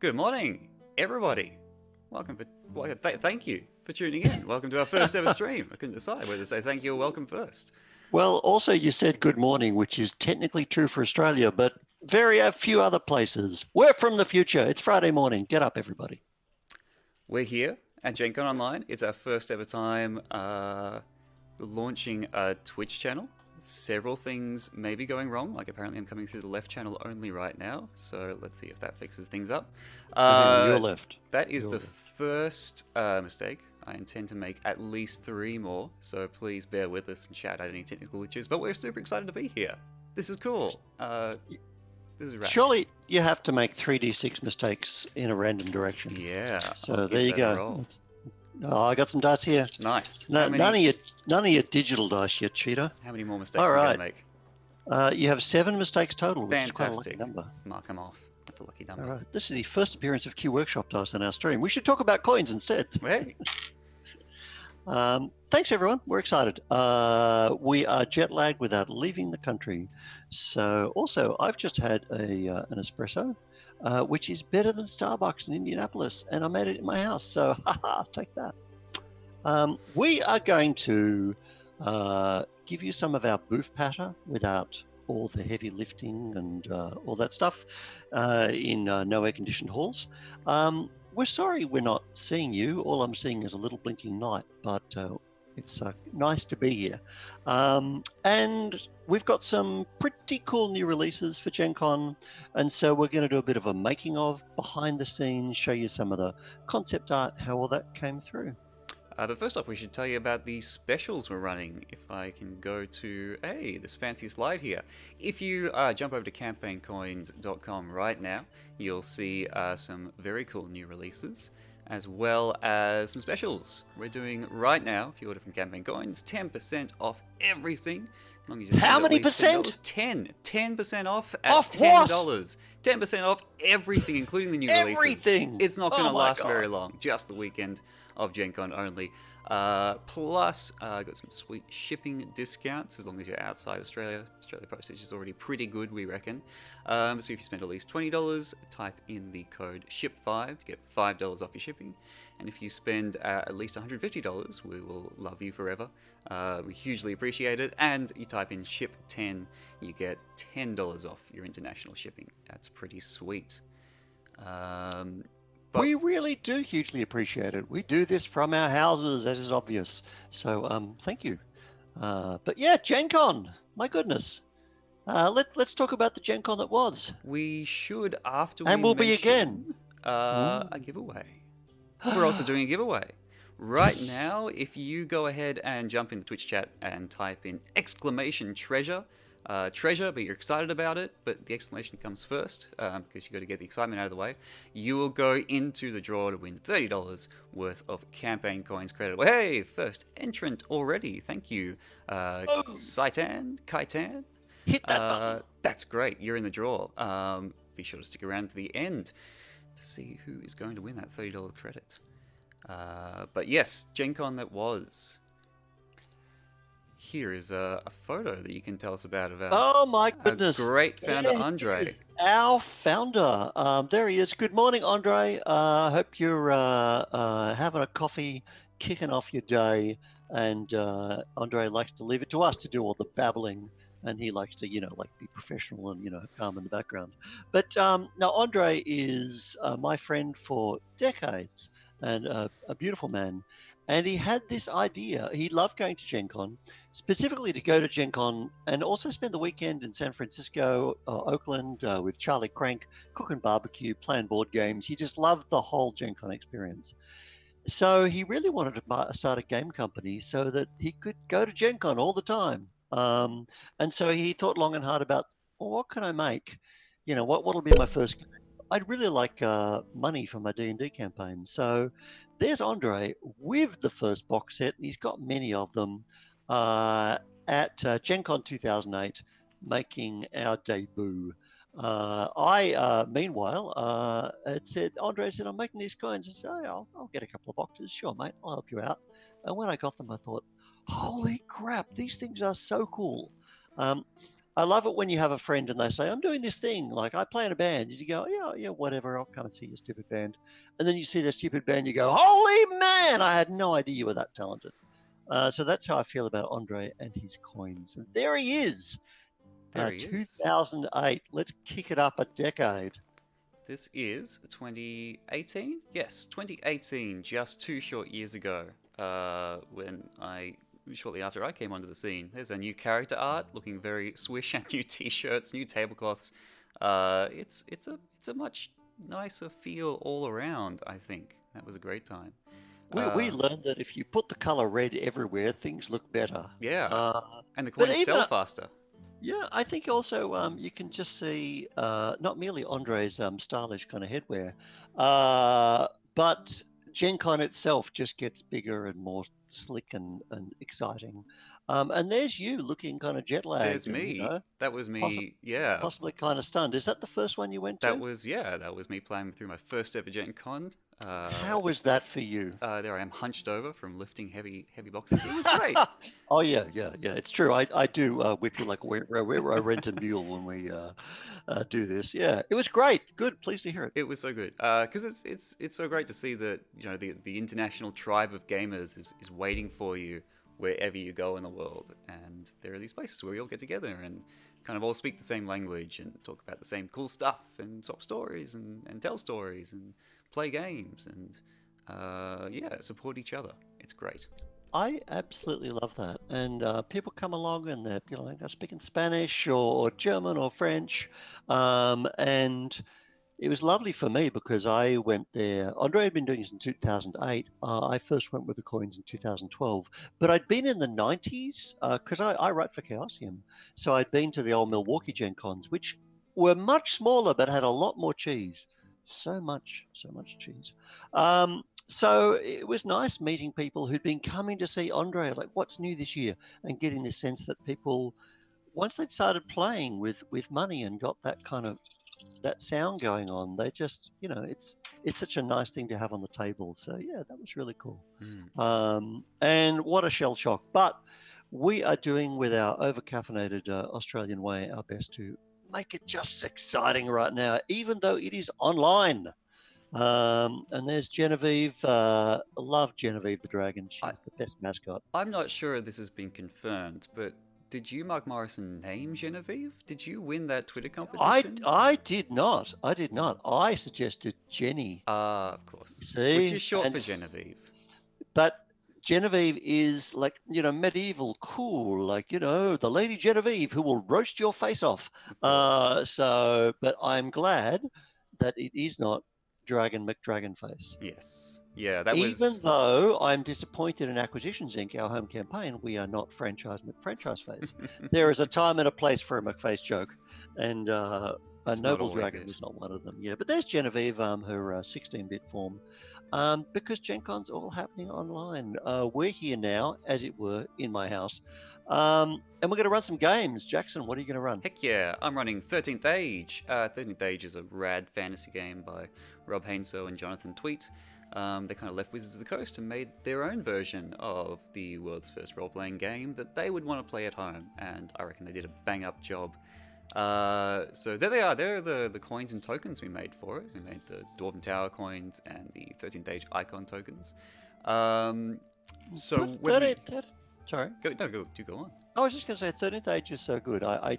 Good morning, everybody. Thank you for tuning in. Welcome to our first ever stream. I couldn't decide whether to say thank you or welcome first. Well, also you said good morning, which is technically true for Australia, but very few other places. We're from the future. It's Friday morning. Get up, everybody. We're here at Gen Con Online. It's our first ever time launching a Twitch channel. Several things may be going wrong, like apparently I'm coming through the left channel only right now, so let's see if that fixes things up. Your left. That is the first mistake. I intend to make at least 3 more, so please bear with us and shout out any technical glitches, but we're super excited to be here. This is cool. This is rad. Surely you have to make 3d6 mistakes in a random direction. Yeah. So there you go. Oh, I got some dice here. Nice. None of your digital dice, you cheater. How many more mistakes are you going to make? You have 7 mistakes total, which Fantastic. is quite a lucky number. Mark them off. That's a lucky number. All right. This is the first appearance of Q Workshop dice on our stream. We should talk about coins instead. Hey. Thanks, everyone. We're excited. We are jet lagged without leaving the country. So also, I've just had an espresso, which is better than Starbucks in Indianapolis, and I made it in my house. So, haha, take that. We are going to give you some of our booth patter without all the heavy lifting and all that stuff in no air-conditioned halls. We're sorry we're not seeing you. All I'm seeing is a little blinking light, but it's nice to be here. And we've got some pretty cool new releases for Gen Con, and so we're going to do a bit of a making of, behind the scenes, show you some of the concept art, how all that came through. But first off, we should tell you about the specials we're running. If I can go to, this fancy slide here. If you jump over to campaigncoins.com right now, you'll see some very cool new releases, as well as some specials we're doing right now. If you order from Campaign Coins, 10% off everything. As long as you How many percent? 10% off at off $10. What? 10% off everything, including the new releases. Everything! It's not going to last God. very long, just the weekend of Gen Con only. Plus, got some sweet shipping discounts as long as you're outside Australia. Australia postage is already pretty good, we reckon. So if you spend at least $20, type in the code SHIP5 to get $5 off your shipping. And if you spend at least $150, we will love you forever. We hugely appreciate it. And you type in SHIP10, you get $10 off your international shipping. That's pretty sweet. We really do hugely appreciate it. We do this from our houses, as is obvious. So thank you. But yeah, Gen Con, my goodness. Let's talk about the Gen Con that was. We should, after and we we'll mention, be again. A giveaway. We're also doing a giveaway. Right now, if you go ahead and jump in the Twitch chat and type in !treasure, but you're excited about it, but the exclamation comes first, because you got to get the excitement out of the way, you will go into the draw to win $30 worth of campaign coins credit. Well, hey, first entrant already. Thank you. Kaitan. Hit that button. That's great. You're in the draw. Be sure to stick around to the end to see who is going to win that $30 credit. But yes, Gen Con that was. Here is a photo that you can tell us about oh my goodness, great founder, Andre. Our founder. There he is. Good morning, Andre. Hope you're having a coffee, kicking off your day. And Andre likes to leave it to us to do all the babbling. And he likes to, be professional and, calm in the background. But now Andre is my friend for decades and a beautiful man. And he had this idea. He loved going to Gen Con, specifically to go to Gen Con and also spend the weekend in San Francisco, Oakland, with Charlie Crank, cooking barbecue, playing board games. He just loved the whole Gen Con experience. So he really wanted to start a game company so that he could go to Gen Con all the time. And so he thought long and hard about, well, what can I make? What'll be my first game? I'd really like money for my D&D campaign. So there's Andre with the first box set. He's got many of them at Gen Con 2008, making our debut. Meanwhile, Andre said, I'm making these coins. I said, I'll get a couple of boxes. Sure, mate, I'll help you out. And when I got them, I thought, holy crap, these things are so cool. I love it when you have a friend and they say, I'm doing this thing, like I play in a band. And you go, yeah, whatever, I'll come and see your stupid band. And then you see their stupid band, you go, holy man, I had no idea you were that talented. So that's how I feel about Andre and his coins. And there he is, There he is. 2008. Let's kick it up a decade. This is 2018? Yes, 2018, just 2 short years ago, shortly after I came onto the scene. There's a new character art, looking very swish, and new t-shirts, new tablecloths. It's a much nicer feel all around, I think. That was a great time. We learned that if you put the color red everywhere, things look better. Yeah, and the coins sell faster. Yeah, I think also you can just see not merely Andre's stylish kind of headwear, but Gen Con itself just gets bigger and more slick and exciting. And there's you looking kind of jet lagged. There's me. You know, that was me, yeah. Possibly kind of stunned. Is that the first one you went to? That was me playing through my first ever Gen Con. How was that for you? There I am, hunched over from lifting heavy boxes. It was great. Oh yeah. It's true. I do whip you like a rent a mule when we do this. Yeah, it was great. Good. Pleased to hear it. It was so good because it's so great to see that the international tribe of gamers is waiting for you wherever you go in the world, and there are these places where we all get together and kind of all speak the same language and talk about the same cool stuff and swap stories and tell stories and play games and support each other. It's great. I absolutely love that. And people come along and they're speaking Spanish or German or French, and it was lovely for me because I went there. Andre had been doing this in 2008. I first went with the coins in 2012, but I'd been in the 90s because I write for Chaosium. So I'd been to the old Milwaukee Gen Cons, which were much smaller but had a lot more cheese. So much cheese. So it was nice meeting people who'd been coming to see Andre, like what's new this year, and getting this sense that people, once they'd started playing with money and got that kind of that sound going on, they just, it's such a nice thing to have on the table. So yeah, that was really cool. And what a shell shock. But we are doing with our over-caffeinated Australian way our best to make it just exciting right now, even though it is online. And there's Genevieve. Love Genevieve the dragon. She's the best mascot. I'm not sure this has been confirmed, but did you, Mark Morrison, name Genevieve? Did you win that Twitter competition? I did not. I suggested Jenny. Of course. See? Which is short for Genevieve. But Genevieve is like, medieval, cool, like, the Lady Genevieve who will roast your face off. But I'm glad that it is not Dragon McDragonface. Yes. Yeah, Even though I'm disappointed in Acquisitions Inc., our home campaign, we are not franchise McFranchise-face. There is a time and a place for a McFace joke, and a Noble Dragon is not one of them. Yeah, but there's Genevieve, her 16-bit form, because Gen Con's all happening online. We're here now, as it were, in my house, and we're going to run some games. Jackson, what are you going to run? Heck yeah, I'm running 13th Age. 13th Age is a rad fantasy game by Rob Hainsel and Jonathan Tweet. They kind of left Wizards of the Coast and made their own version of the world's first role-playing game that they would want to play at home, and I reckon they did a bang-up job. So there they are. They're the coins and tokens we made for it. We made the Dwarven Tower coins and the 13th Age icon tokens. Sorry. Go on. I was just going to say 13th Age is so good. I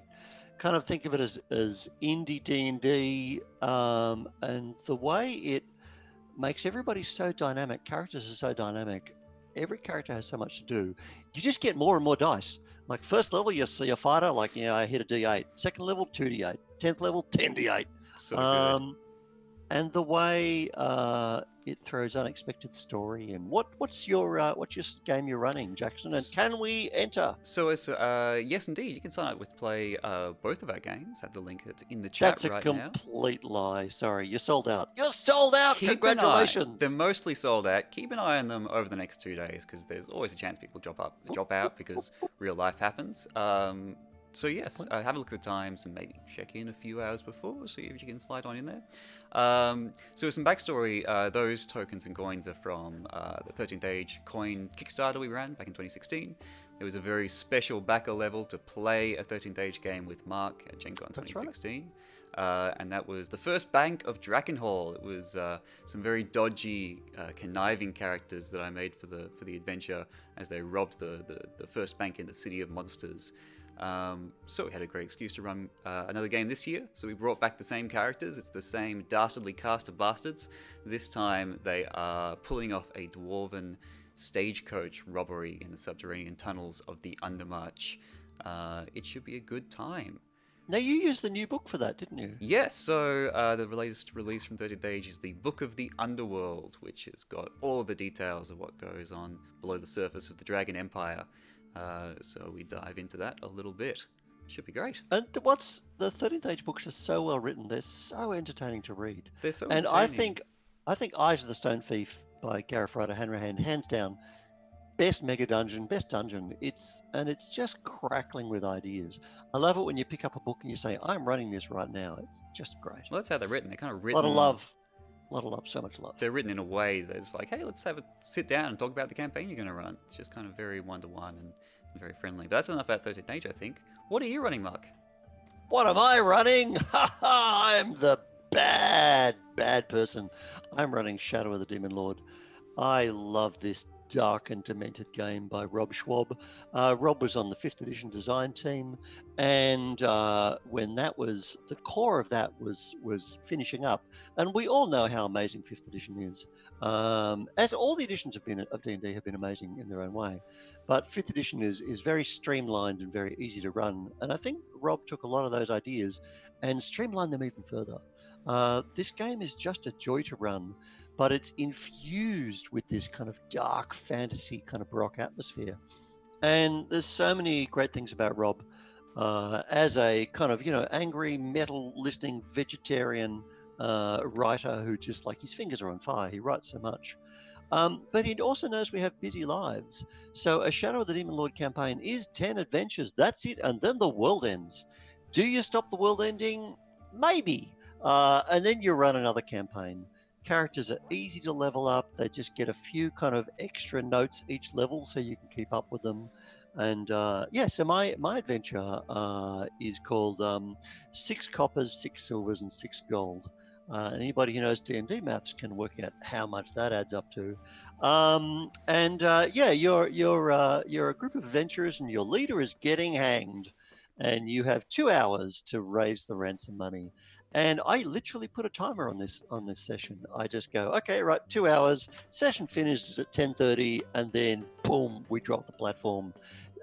kind of think of it as indie D&D, and the way it makes everybody so dynamic. Characters are so dynamic. Every character has so much to do. You just get more and more dice. Like first level, you see a fighter, like, I hit a D8. Second level, 2D8. 10th level, 10D8. So good. And the way it throws unexpected story in. What's your game you're running, Jackson? And can we enter? So yes, indeed, you can sign up with play both of our games. Have the link that's in the chat right now. That's a complete lie. Sorry, you're sold out. You're sold out. Congratulations. They're mostly sold out. Keep an eye on them over the next 2 days because there's always a chance people drop out because real life happens. So yes, have a look at the times and maybe check in a few hours before, see if you can slide on in there. So with some backstory, those tokens and coins are from the 13th Age coin Kickstarter we ran back in 2016. There was a very special backer level to play a 13th Age game with Mark at Gen Con 2016. And that was the first bank of Drakenhall. It was some very dodgy, conniving characters that I made for the adventure as they robbed the first bank in the City of Monsters. So we had a great excuse to run another game this year. So we brought back the same characters. It's the same dastardly cast of bastards. This time they are pulling off a dwarven stagecoach robbery in the subterranean tunnels of the Undermarch. It should be a good time. Now, you used the new book for that, didn't you? Yes, so the latest release from 13th Age is the Book of the Underworld, which has got all of the details of what goes on below the surface of the Dragon Empire. So we dive into that a little bit. Should be great. And what's the 13th Age books are so well written; they're so entertaining to read. They're so and entertaining. I think Eyes of the Stone Thief by Gareth Ryder Hanrahan, hands down, best mega dungeon, best dungeon. It's just crackling with ideas. I love it when you pick up a book and you say, "I'm running this right now." It's just great. Well, that's how they're written. They're kind of A written. lot of love, so much love. They're written in a way that's like, hey, let's have a sit down and talk about the campaign you're going to run. It's just kind of very one-to-one and very friendly. But that's enough about 13th Age, I think. What are you running, Mark? What am I running? I'm the bad person. I'm running Shadow of the Demon Lord. I love this dark and demented game by Rob Schwab. Rob was on the 5th edition design team, and when that was, the core of that was finishing up, and we all know how amazing 5th edition is. As all the editions of D&D have been amazing in their own way, but 5th edition is very streamlined and very easy to run, and I think Rob took a lot of those ideas and streamlined them even further. This game is just a joy to run, but it's infused with this kind of dark fantasy kind of Baroque atmosphere. And there's so many great things about Rob as a kind of, angry, metal listening vegetarian writer who just like his fingers are on fire. He writes so much. But he also knows we have busy lives. So a Shadow of the Demon Lord campaign is 10 adventures. That's it. And then the world ends. Do you stop the world ending? Maybe. And then you run another campaign. Characters are easy to level up. They just get a few kind of extra notes each level so you can keep up with them. And so my adventure is called 6 coppers, 6 silvers, and 6 gold. And anybody who knows D&D maths can work out how much that adds up to. You're a group of adventurers, and your leader is getting hanged, and you have 2 hours to raise the ransom money. And I literally put a timer on this session. I just go, okay, right, 2 hours. Session finishes at 10:30, and then boom, we drop the platform.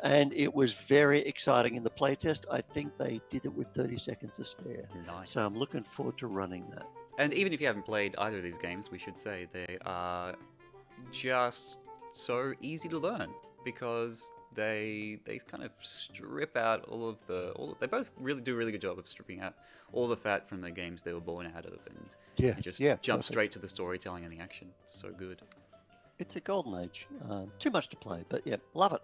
And it was very exciting in the playtest. I think they did it with 30 seconds to spare. Nice. So I'm looking forward to running that. And even if you haven't played either of these games, we should say they are just so easy to learn because they kind of strip out they both really do a really good job of stripping out all the fat from the games they were born out of and just jump straight to the storytelling and the action. It's so good. It's a golden age. Too much to play, but yeah, love it.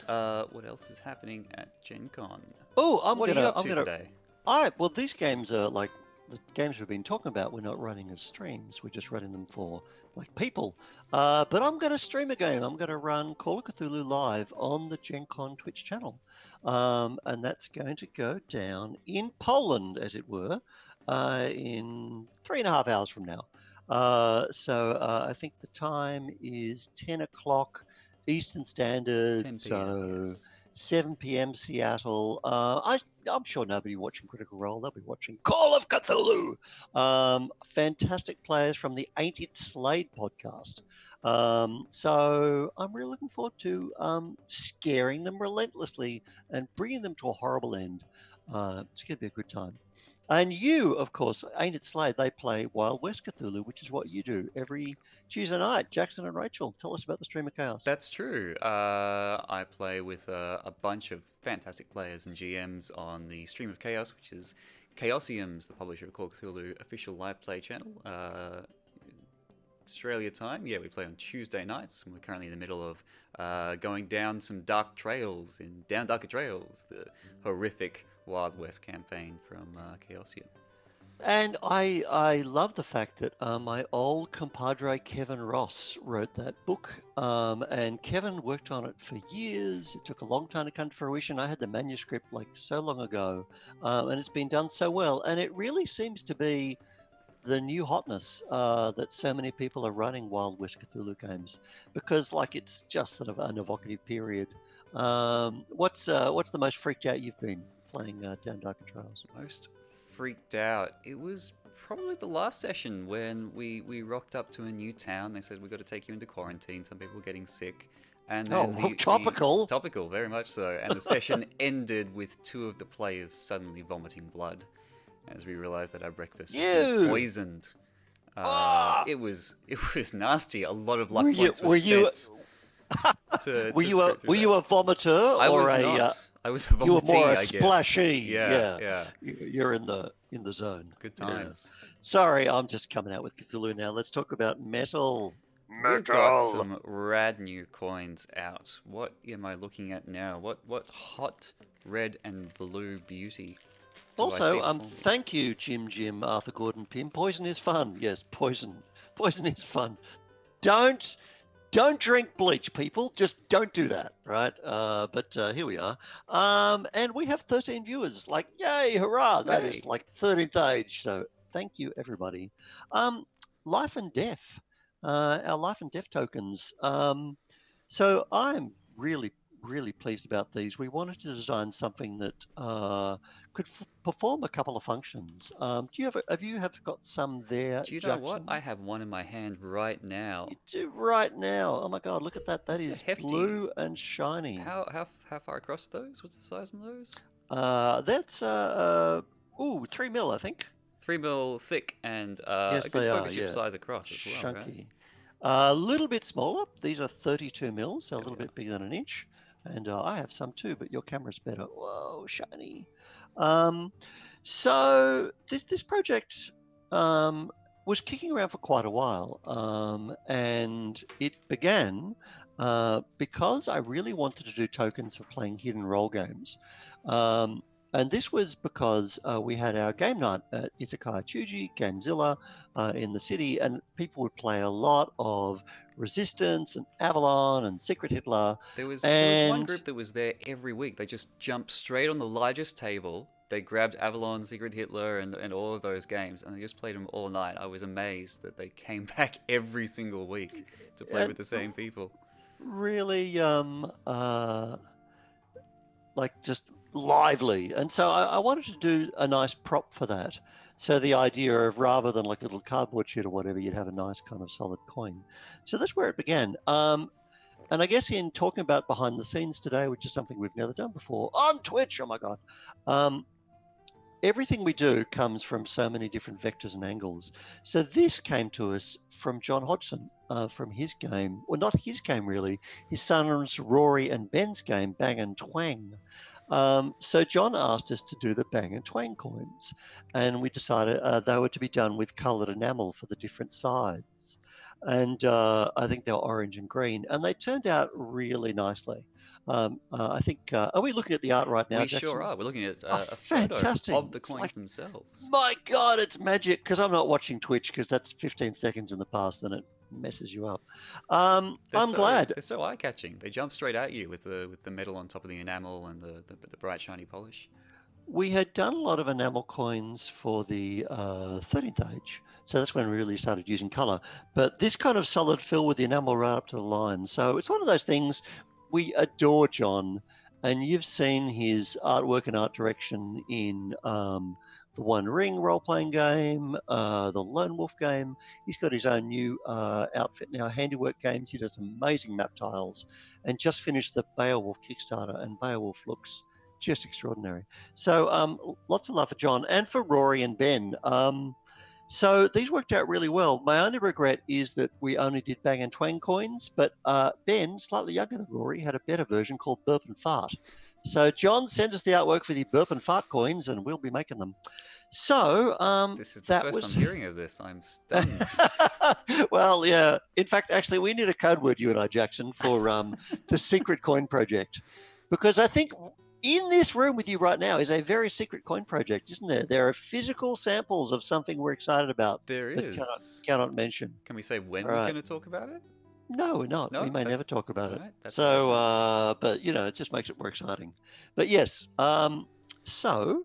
What else is happening at Gen Con? Oh, what are you up to today? Well, these games are like the games we've been talking about. We're not running as streams. We're just running them for like people. But I'm going to stream a game. I'm going to run Call of Cthulhu live on the Gen Con Twitch channel. And that's going to go down in Poland, as it were, in 3.5 hours from now. So I think the time is 10 o'clock Eastern Standard, 10 p.m., so yes. 7 p.m. Seattle. I'm sure nobody watching Critical Role. They'll be watching Call of Cthulhu. Fantastic players from the Ain't It Slade podcast. So I'm really looking forward to scaring them relentlessly and bringing them to a horrible end. It's going to be a good time. And you, of course, Ain't It Slade, they play Wild West Cthulhu, which is what you do every Tuesday night. Jackson and Rachel, tell us about the Stream of Chaos. That's true. I play with a bunch of fantastic players and GMs on the Stream of Chaos, which is Chaosium's, the publisher of Call of Cthulhu, official live play channel. Australia time, yeah, we play on Tuesday nights, and we're currently in the middle of going down some dark trails in Down Darker Trails, the horrific Wild West campaign from Chaosium. And I love the fact that my old compadre Kevin Ross wrote that book, and Kevin worked on it for years. It took a long time to come to fruition. I had the manuscript like so long ago, and it's been done so well. And it really seems to be the new hotness that so many people are running Wild West Cthulhu games, because like it's just sort of an evocative period. What's the most freaked out you've been playing Down Darker Trails? Most freaked out. It was probably the last session when we rocked up to a new town. They said, we got to take you into quarantine. Some people were getting sick. And then topical. Topical, very much so. And the session ended with 2 of the players suddenly vomiting blood as we realized that our breakfast was poisoned. It was nasty. A lot of luck points were spent. Were you a vomiter I or was a? not. I was a vomitee, you were more a I guess. splashy. Yeah. You're in the zone. Good times. Yeah. Sorry, I'm just coming out with Cthulhu now. Let's talk about metal. We've got some rad new coins out. What am I looking at now? What hot red and blue beauty? Also, thank you, Jim, Arthur Gordon Pym. Poison is fun. Yes, poison is fun. Don't drink bleach, people. Just don't do that, right? But here we are. And we have 13 viewers. Like, yay, hurrah. That is like 13th age. So thank you, everybody. Life and Death. Our Life and Death tokens. So I'm really pleased about these. We wanted to design something that could perform a couple of functions. Do you have you got some there? Do you know what? I have one in my hand right now. You do right now. Oh my God! Look at that. That is hefty. Blue and shiny. How far across are those? What's the size of those? That's 3 mil, I think. 3 mil thick and yes, a good poker chip size across as well. Chunky. Right? A little bit smaller. These are 32 mils, so a little bit bigger than an inch. And I have some too, but your camera's better. Whoa, shiny. So this project was kicking around for quite a while, and it began because I really wanted to do tokens for playing hidden role games. And this was because we had our game night at Izakaya Chuji, Gamezilla in the city, and people would play a lot of Resistance and Avalon and Secret Hitler. There was one group that was there every week. They just jumped straight on the largest table. They grabbed Avalon, Secret Hitler, and all of those games, and they just played them all night. I was amazed that they came back every single week to play with the same people. Really, like just lively. And so I wanted to do a nice prop for that. So the idea of rather than like a little cardboard sheet or whatever, you'd have a nice kind of solid coin. So that's where it began. And I guess in talking about behind the scenes today, which is something we've never done before on Twitch, oh my God, everything we do comes from so many different vectors and angles. So this came to us from John Hodgson, from his game, well, not his game really, his sons Rory and Ben's game, Bang and Twang. So John asked us to do the Bang and Twang coins, and we decided they were to be done with coloured enamel for the different sides. And I think they were orange and green, and they turned out really nicely. I think, are we looking at the art right now, We Jackson? sure are. We're looking at a photo of the coins themselves. My God, it's magic, because I'm not watching Twitch, because that's 15 seconds in the past, then it messes you up. I'm glad. They're so eye-catching. They jump straight at you with the metal on top of the enamel and the bright, shiny polish. We had done a lot of enamel coins for the 13th age, so that's when we really started using colour. But this kind of solid fill with the enamel right up to the line. So it's one of those things. We adore John, and you've seen his artwork and art direction in the One Ring role-playing game, the Lone Wolf game. He's got his own new outfit now, Handiwork Games. He does amazing map tiles, and just finished the Beowulf Kickstarter, and Beowulf looks just extraordinary. So lots of love for John and for Rory and Ben. So these worked out really well. My only regret is that we only did Bang and Twang coins, but Ben, slightly younger than Rory, had a better version called Burp and Fart. So, John, send us the artwork for the burp and fart coins, and we'll be making them. So, This is the that first was. I'm hearing of this. I'm stunned. Well, yeah. In fact, actually, we need a code word, you and I, Jackson, for the secret coin project, because I think in this room with you right now is a very secret coin project, isn't there? There are physical samples of something we're excited about There that is. cannot mention. Can we say when All we're right. going to talk about it? No, we're not. No, We may that's never talk about all it. right. That's all So, right. but it just makes it more exciting. But yes, so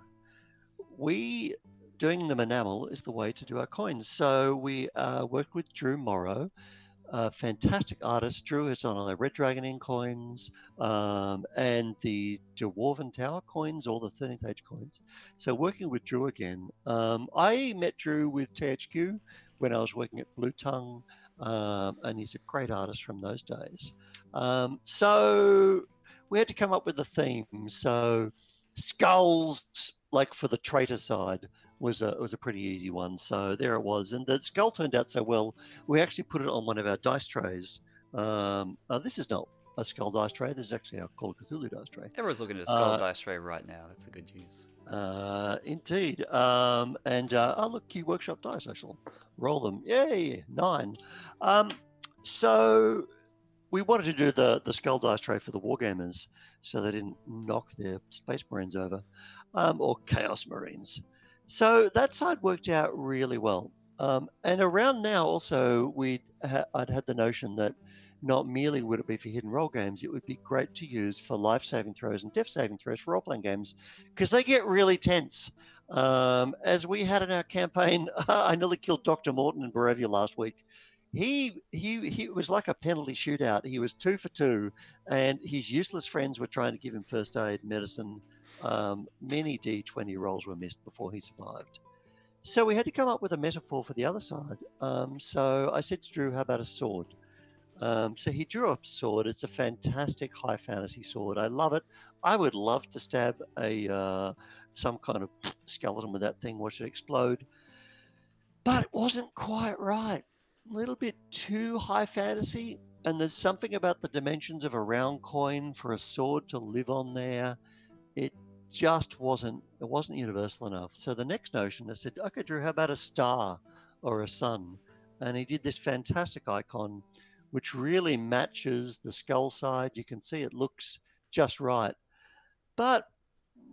we doing them enamel is the way to do our coins. So we worked with Drew Morrow, a fantastic artist. Drew is on the Red Dragon Inn coins and the Dwarven Tower coins, all the 13th Age coins. So working with Drew again, I met Drew with THQ when I was working at Blue Tongue, and he's a great artist from those days. So we had to come up with a theme. So skulls, like for the traitor side, was a pretty easy one. So there it was, and the skull turned out so well. We actually put it on one of our dice trays. This is not a skull dice tray. This is actually our Call of Cthulhu dice tray. Everyone's looking at a skull dice tray right now. That's the good news. Indeed. Oh, look, Key Workshop dice. I shall roll them. Yay, 9. So we wanted to do the skull dice tray for the wargamers so they didn't knock their space marines over, or chaos marines. So that side worked out really well. And around now also I'd had the notion that not merely would it be for hidden role games, it would be great to use for life saving throws and death saving throws for role playing games because they get really tense. As we had in our campaign, I nearly killed Dr. Morton in Barovia last week. He was like a penalty shootout. He was 2 for 2, and his useless friends were trying to give him first aid, medicine. Many D20 rolls were missed before he survived. So we had to come up with a metaphor for the other side. So I said to Drew, how about a sword? So he drew a sword. It's a fantastic high fantasy sword. I love it. I would love to stab some kind of skeleton with that thing, watch it explode. But it wasn't quite right. A little bit too high fantasy. And there's something about the dimensions of a round coin for a sword to live on there. It just wasn't universal enough. So the next notion, I said, okay, Drew, how about a star or a sun? And he did this fantastic icon, which really matches the skull side. You can see it looks just right, but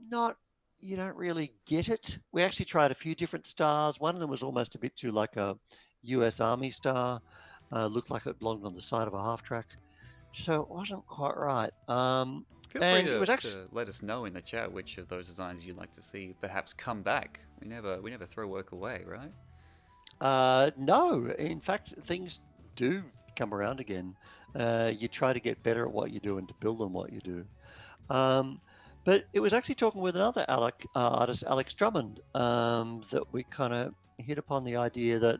not, you don't really get it. We actually tried a few different stars. One of them was almost a bit too like a US Army star, looked like it belonged on the side of a half track. So it wasn't quite right. Feel free to let us know in the chat which of those designs you'd like to see perhaps come back. We never throw work away, right? No, in fact, things do come around again. You try to get better at what you do and to build on what you do. But it was actually talking with another artist, Alex Drummond, that we kind of hit upon the idea that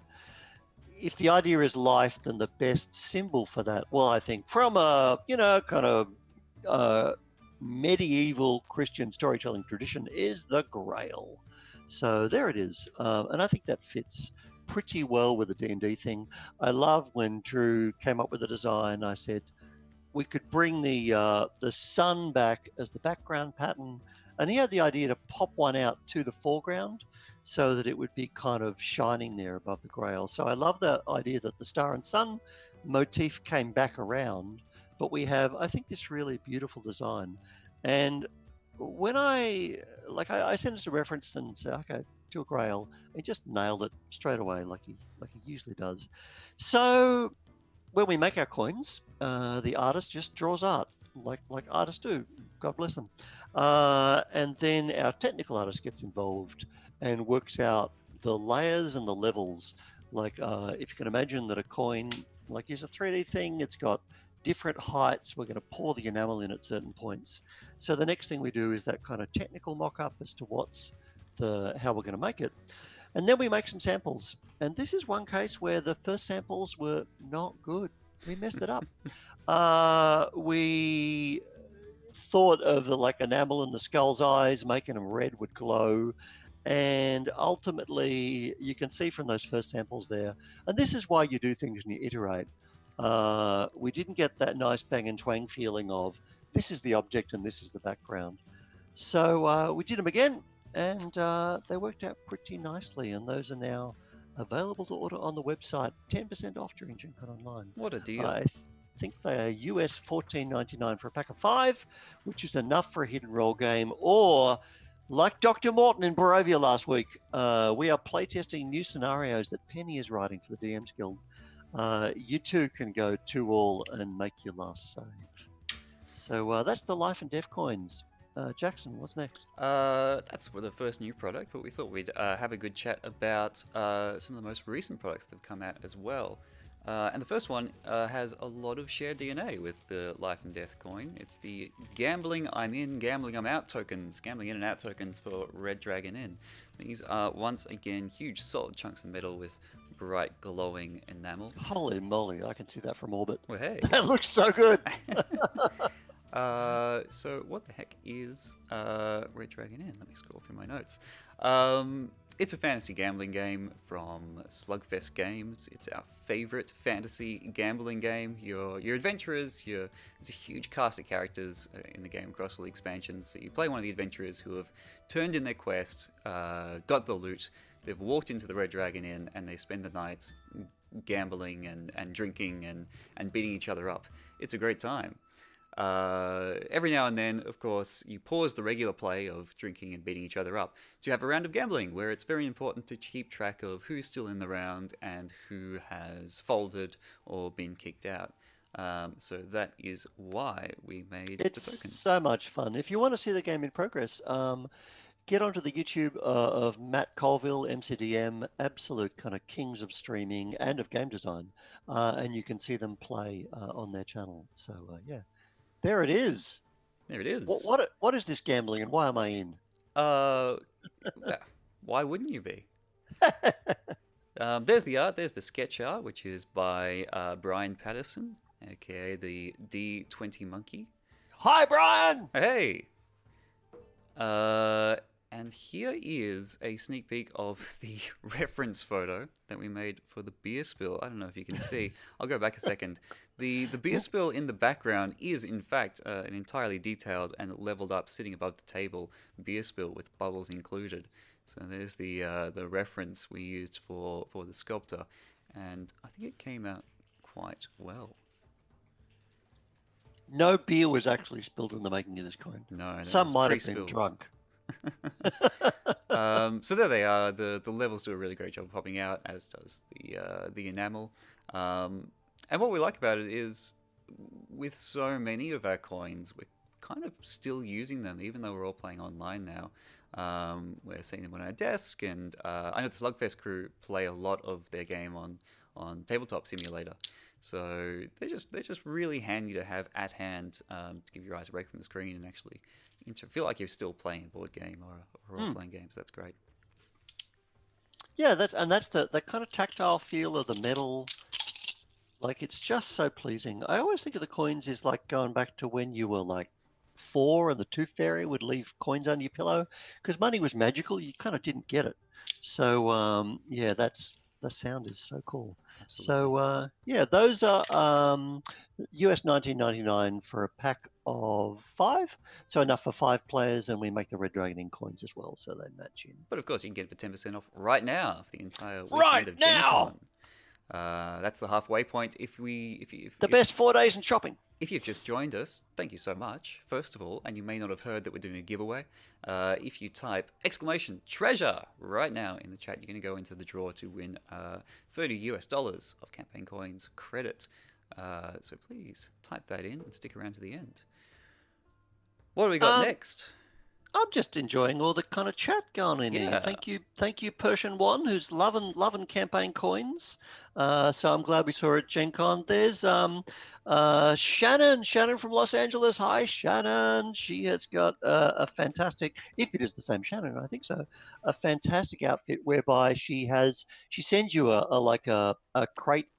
if the idea is life, then the best symbol for that, well, I think from a, kind of medieval Christian storytelling tradition is the Grail. So there it is. And I think that fits pretty well with the D&D thing. I love when Drew came up with the design. I said we could bring the sun back as the background pattern, and he had the idea to pop one out to the foreground so that it would be kind of shining there above the Grail. So I love the idea that the star and sun motif came back around, but we have, I think, this really beautiful design. And when I sent us a reference and said, okay, to a Grail, he just nailed it straight away, like he usually does. So when we make our coins, the artist just draws art, like artists do. God bless them. And then our technical artist gets involved and works out the layers and the levels. Like if you can imagine that a coin, like is a 3D thing, it's got different heights. We're going to pour the enamel in at certain points. So the next thing we do is that kind of technical mock-up as to how we're going to make it. And then we make some samples. And this is one case where the first samples were not good. We messed it up. We thought of the enamel in the skull's eyes, making them red would glow. And ultimately, you can see from those first samples there, and this is why you do things and you iterate. We didn't get that nice bang and twang feeling of this is the object and this is the background. So we did them again, and they worked out pretty nicely, and those are now available to order on the website, 10% off during Gen Con Online. What a deal. I think they are US $14.99 for a pack of 5, which is enough for a hidden roll game, or like Dr. Morton in Barovia last week, we are playtesting new scenarios that Penny is writing for the DM's Guild. You too can go 2-all and make your last save. So that's the Life and Death coins. Jackson, what's next? That's the first new product, but we thought we'd have a good chat about some of the most recent products that have come out as well. And the first one has a lot of shared DNA with the Life and Death coin. It's the Gambling I'm In, Gambling I'm Out tokens, Gambling In and Out tokens for Red Dragon Inn. These are, once again, huge solid chunks of metal with bright glowing enamel. Holy moly, I can see that from orbit. Well, hey. That looks so good. So what the heck is Red Dragon Inn? Let me scroll through my notes. It's a fantasy gambling game from Slugfest Games. It's our favorite fantasy gambling game. You're adventurers. There's a huge cast of characters in the game across all the expansions. So you play one of the adventurers who have turned in their quest, got the loot. They've walked into the Red Dragon Inn and they spend the night gambling and drinking and beating each other up. It's a great time. Every now and then, of course, you pause the regular play of drinking and beating each other up to have a round of gambling, where it's very important to keep track of who's still in the round and who has folded or been kicked out. So that is why we made the tokens. It's so much fun. If you want to see the game in progress, get onto the YouTube of Matt Colville, MCDM, absolute kind of kings of streaming and of game design, and you can see them play on their channel. So yeah. There it is. There it is. What is this gambling and why am I in? Why wouldn't you be? There's the art. There's the sketch art, which is by Brian Patterson, aka the D20 Monkey. Hi, Brian! Hey! And here is a sneak peek of the reference photo that we made for the beer spill. I don't know if you can see. I'll go back a second. The beer spill in the background is, in fact, an entirely detailed and leveled up, sitting above the table, beer spill with bubbles included. So there's the reference we used for the sculptor, and I think it came out quite well. No beer was actually spilled in the making of this coin. No, some might have been drunk. So there they are. The levels do a really great job of popping out, as does the enamel. And what we like about it is, with so many of our coins, we're kind of still using them, even though we're all playing online now. We're seeing them on our desk, and I know the Slugfest crew play a lot of their game on Tabletop Simulator. So they're just really handy to have at hand, to give your eyes a break from the screen and actually feel like you're still playing a board game or role-playing games. That's great. Yeah, that's the kind of tactile feel of the metal. Like, it's just so pleasing. I always think of the coins as like going back to when you were like 4 and the Tooth Fairy would leave coins under your pillow, because money was magical. You kind of didn't get it. So yeah, the sound is so cool. Absolutely. So yeah, those are US $19.99 for a pack of 5. So enough for 5 players, and we make the Red Dragon Inn coins as well, so they match in. But of course, you can get it for 10% off right now for the entire weekend right of now. Gen Con. That's the halfway point. If best 4 days in shopping. If you've just joined us, thank you so much, first of all, and you may not have heard that we're doing a giveaway. If you type !treasure right now in the chat, you're going to go into the draw to win $30 of campaign coins credit. So please type that in and stick around to the end. What do we got next? I'm just enjoying all the kind of chat going in here. Thank you, Persian One, who's loving campaign coins. So I'm glad we saw it at Gen Con. There's Shannon from Los Angeles. Hi, Shannon. She has got a fantastic, if it is the same Shannon, I think so, a fantastic outfit whereby she sends you a crate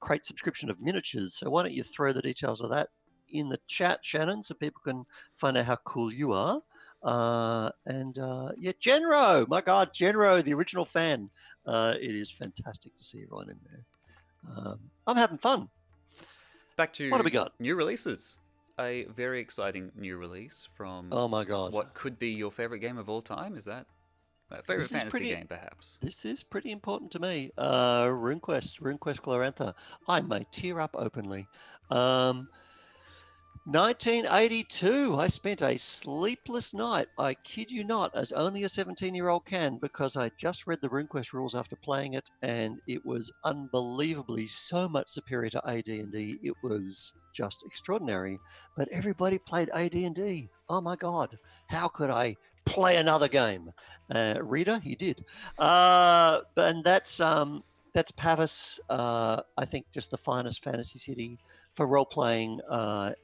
crate subscription of miniatures. So why don't you throw the details of that in the chat, Shannon, so people can find out how cool you are. Yeah, Genro, my God, Genro, the original fan. It is fantastic to see everyone in there. I'm having fun. Back to What have we got? new releases. A very exciting new release from Oh my god. what could be your favorite game of all time. Is that a favorite fantasy game, perhaps? This is pretty important to me. RuneQuest Glorantha. I may tear up openly. 1982, I spent a sleepless night, I kid you not, as only a 17-year-old can, because I just read the RuneQuest rules after playing it, and it was unbelievably so much superior to AD&D. It was just extraordinary. But everybody played AD&D. Oh my god, how could I play another game? Reader, he did. And that's Pavis, I think just the finest fantasy city for role-playing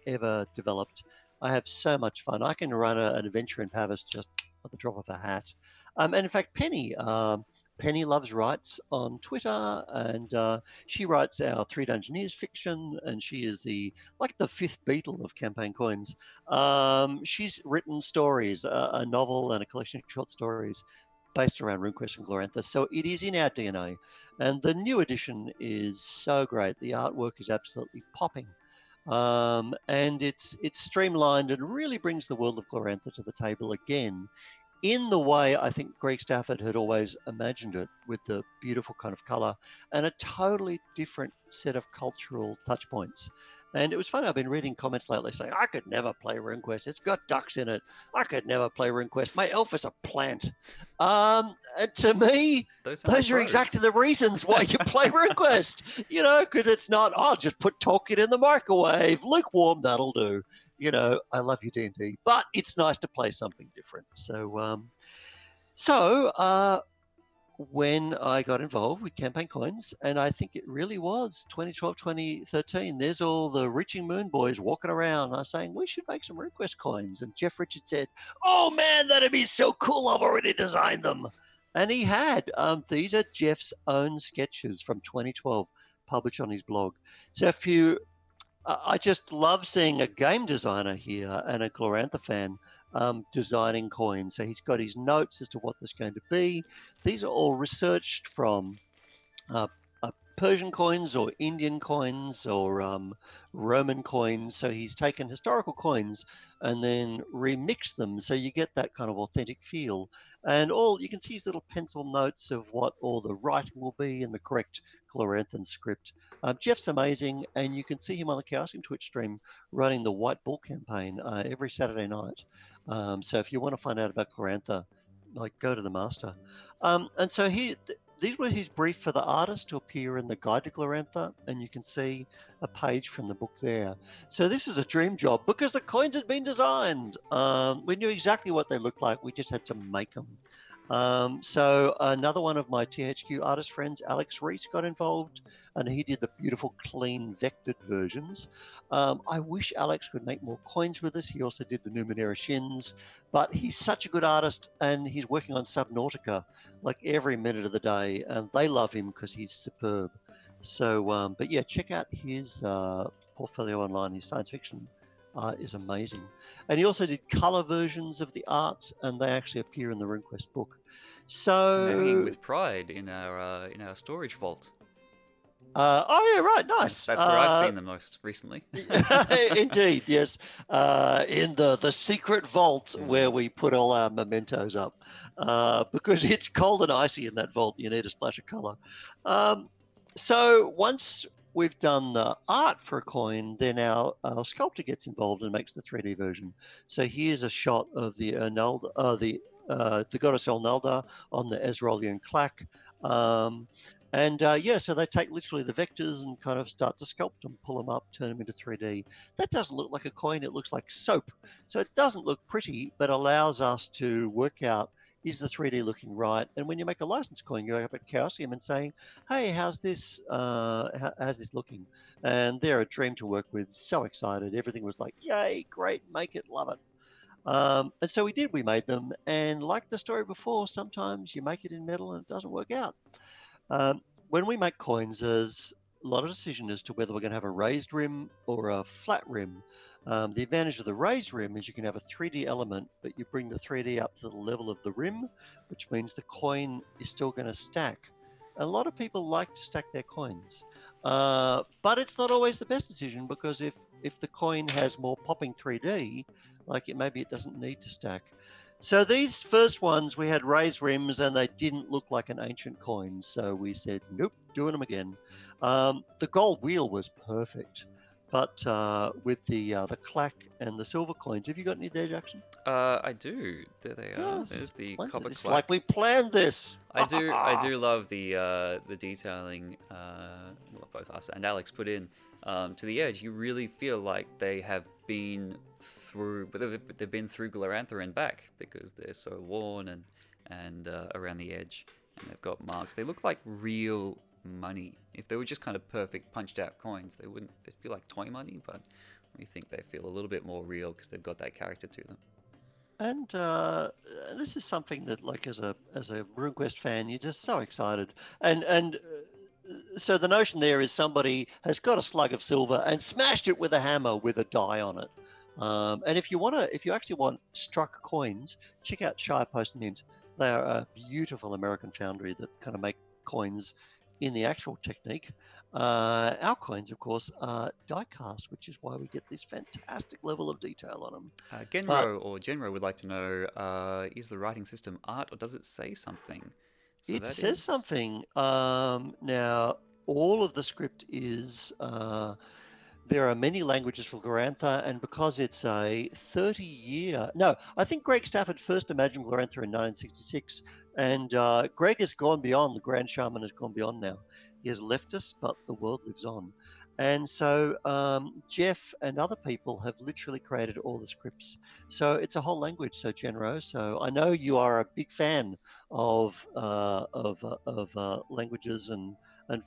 ever developed. I have so much fun. I can run an adventure in Pavis just at the drop of a hat. And in fact, Penny Loves Writes on Twitter, and she writes our Three Dungeoneers fiction, and she is the fifth Beatle of campaign coins. She's written stories, a novel and a collection of short stories based around RuneQuest and Glorantha. So it is in our DNA. And the new edition is so great. The artwork is absolutely popping. And it's streamlined and really brings the world of Glorantha to the table again in the way I think Greg Stafford had always imagined it, with the beautiful kind of color and a totally different set of cultural touch points. And it was funny, I've been reading comments lately saying, I could never play RuneQuest. It's got ducks in it. I could never play RuneQuest. My elf is a plant. And to me, those are exactly the reasons why you play RuneQuest. Because it's not, just put Tolkien in the microwave. Lukewarm, that'll do. I love you, D&D. But it's nice to play something different. So when I got involved with campaign coins, and I think it really was 2012, 2013, there's all the Reaching Moon boys walking around. I was saying, we should make some RuneQuest coins. And Jeff Richards said, oh man, that'd be so cool. I've already designed them. And he had. These are Jeff's own sketches from 2012 published on his blog. So I just love seeing a game designer here and a Glorantha fan designing coins. So he's got his notes as to what this is going to be. These are all researched from Persian coins or Indian coins or Roman coins. So he's taken historical coins and then remixed them so you get that kind of authentic feel. And you can see his little pencil notes of what all the writing will be in the correct Gloranthan script. Jeff's amazing, and you can see him on the Chaosium Twitch stream running the White Bull campaign every Saturday night. So if you want to find out about Glorantha, go to the master. And so these were his brief for the artist to appear in the Guide to Glorantha, and you can see a page from the book there. So this is a dream job because the coins had been designed. We knew exactly what they looked like. We just had to make them. So another one of my THQ artist friends, Alex Ries, got involved, and he did the beautiful, clean, vectored versions. I wish Alex would make more coins with us. He also did the Numenera Shins, but he's such a good artist, and he's working on Subnautica every minute of the day, and they love him because he's superb. So, but yeah, check out his portfolio online. His science fiction art is amazing. And he also did color versions of the art, and they actually appear in the RuneQuest book. So hanging with pride in our storage vault. Oh yeah, right, nice. That's where I've seen them most recently. Indeed, yes. In the secret vault where we put all our mementos up, because it's cold and icy in that vault. You need a splash of color. So once we've done the art for a coin, then our sculptor gets involved and makes the 3D version. So here's a shot of the goddess Elnalda on the Ezrolian claque. So they take literally the vectors and kind of start to sculpt them, pull them up, turn them into 3D. That doesn't look like a coin, it looks like soap. So it doesn't look pretty, but allows us to work out, is the 3D looking right? And when you make a license coin, you go up at Chaosium and saying, hey, how's this looking? And they're a dream to work with, so excited. Everything was like, yay, great, make it, love it. And so we made them. And like the story before, sometimes you make it in metal and it doesn't work out. When we make coins, there's a lot of decision as to whether we're going to have a raised rim or a flat rim. The advantage of the raised rim is you can have a 3D element, but you bring the 3D up to the level of the rim, which means the coin is still going to stack. A lot of people like to stack their coins. But it's not always the best decision, because if the coin has more popping 3D, like maybe it doesn't need to stack. So these first ones, we had raised rims and they didn't look like an ancient coin. So we said, nope, doing them again. The gold wheel was perfect. But with the clack and the silver coins, have you got any there, Jackson? I do. There they are. Yes. There's the Like, copper it's clack. like we planned this. I do love the detailing what both us and Alex put in to the edge. You really feel like they have been through, but they've been through Glorantha and back, because they're so worn and around the edge, and they've got marks. They look like real money. If they were just kind of perfect punched out coins, they wouldn't. They'd feel like toy money, but we think they feel a little bit more real because they've got that character to them. And this is something that, like, as a RuneQuest fan, you're just so excited. And so the notion there is somebody has got a slug of silver and smashed it with a hammer with a die on it. And if you actually want struck coins, check out Shire Post Mint. They are a beautiful American foundry that kind of make coins in the actual technique. Our coins, of course, are die cast, which is why we get this fantastic level of detail on them. Genro would like to know, is the writing system art, or does it say something? So it says something. Now, all of the script is... there are many languages for Glorantha, and because it's a 30-year... No, I think Greg Stafford first imagined Glorantha in 1966, and Greg has gone beyond. The Grand Shaman has gone beyond now. He has left us, but the world lives on. And so Jeff and other people have literally created all the scripts. So it's a whole language, so Genro. So I know you are a big fan of languages and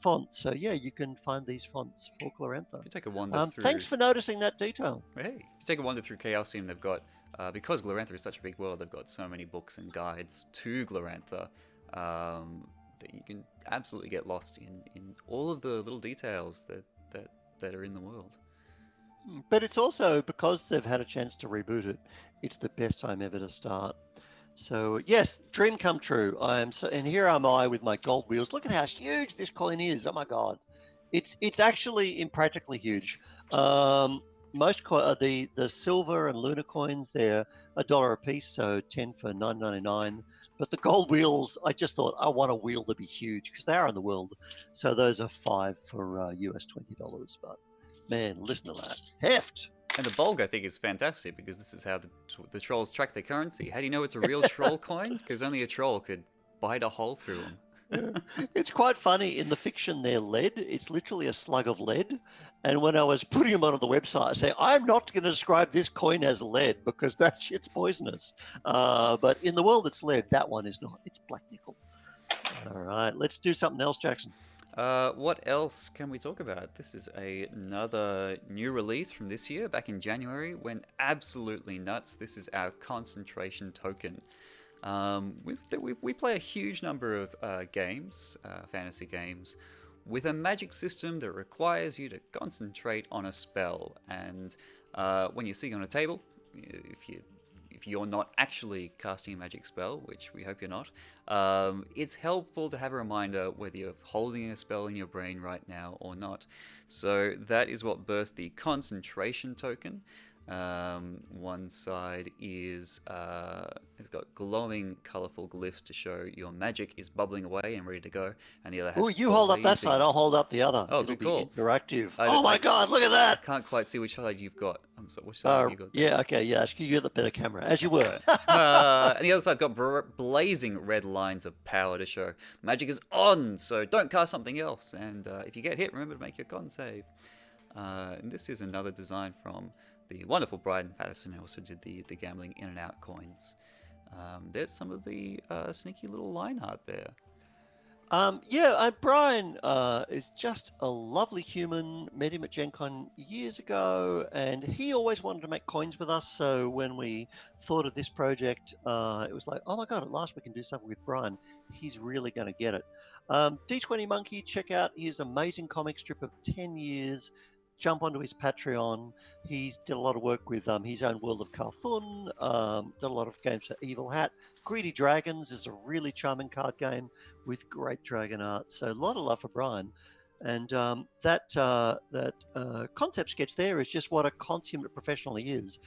fonts. So yeah, you can find these fonts for Glorantha. You take a wander through. Thanks for noticing that detail. Hey, you take a wander through Chaosium. They've got because Glorantha is such a big world. They've got so many books and guides to Glorantha that you can absolutely get lost in all of the little details that are in the world. But it's also, because they've had a chance to reboot it, it's the best time ever to start. So yes, dream come true. And here am I with my gold wheels. Look at how huge this coin is. Oh my god, it's actually impractically huge. Most the silver and lunar coins, they're $1 a piece, so 10 for $9.99. But the gold wheels, I just thought I want a wheel to be huge because they are in the world. So those are $5 for US $20. But man, listen to that heft. And the bulg, I think, is fantastic, because this is how the trolls track their currency. How do you know it's a real troll coin? Because only a troll could bite a hole through them. It's quite funny. In the fiction, they're lead. It's literally a slug of lead. And when I was putting them onto the website, I say, I'm not going to describe this coin as lead because that shit's poisonous. But in the world, it's lead. That one is not. It's black nickel. All right, let's do something else, Jackson. What else can we talk about? This is another new release from this year. Back in January, went absolutely nuts. This is our concentration token. We play a huge number of games, fantasy games, with a magic system that requires you to concentrate on a spell. And when you're sitting on a table, if you're not actually casting a magic spell, which we hope you're not, it's helpful to have a reminder whether you're holding a spell in your brain right now or not. So that is what birthed the concentration token. One side is it's got glowing, colourful glyphs to show your magic is bubbling away and ready to go, and the other has. Oh, you hold up that side, I'll hold up the other. Oh, good call. Interactive. Oh my God, look at that! I can't quite see which side you've got. I'm sorry, which side have you got there? Yeah, okay, yeah, you get the better camera, as you were. And the other side's got blazing red lines of power to show magic is on, so don't cast something else. And if you get hit, remember to make your con save. And this is another design from the wonderful Brian Patterson, who also did the gambling in and out coins. There's some of the sneaky little line art there. Brian is just a lovely human. Met him at Gen Con years ago, and he always wanted to make coins with us. So when we thought of this project, it was like, oh my God, at last we can do something with Brian. He's really going to get it. D20 Monkey, check out his amazing comic strip of 10 years. Jump onto his Patreon. He's did a lot of work with his own World of Carthun, did a lot of games for Evil Hat. Greedy Dragons is a really charming card game with great dragon art. So a lot of love for Brian. And that concept sketch there is just what a consummate professional he is.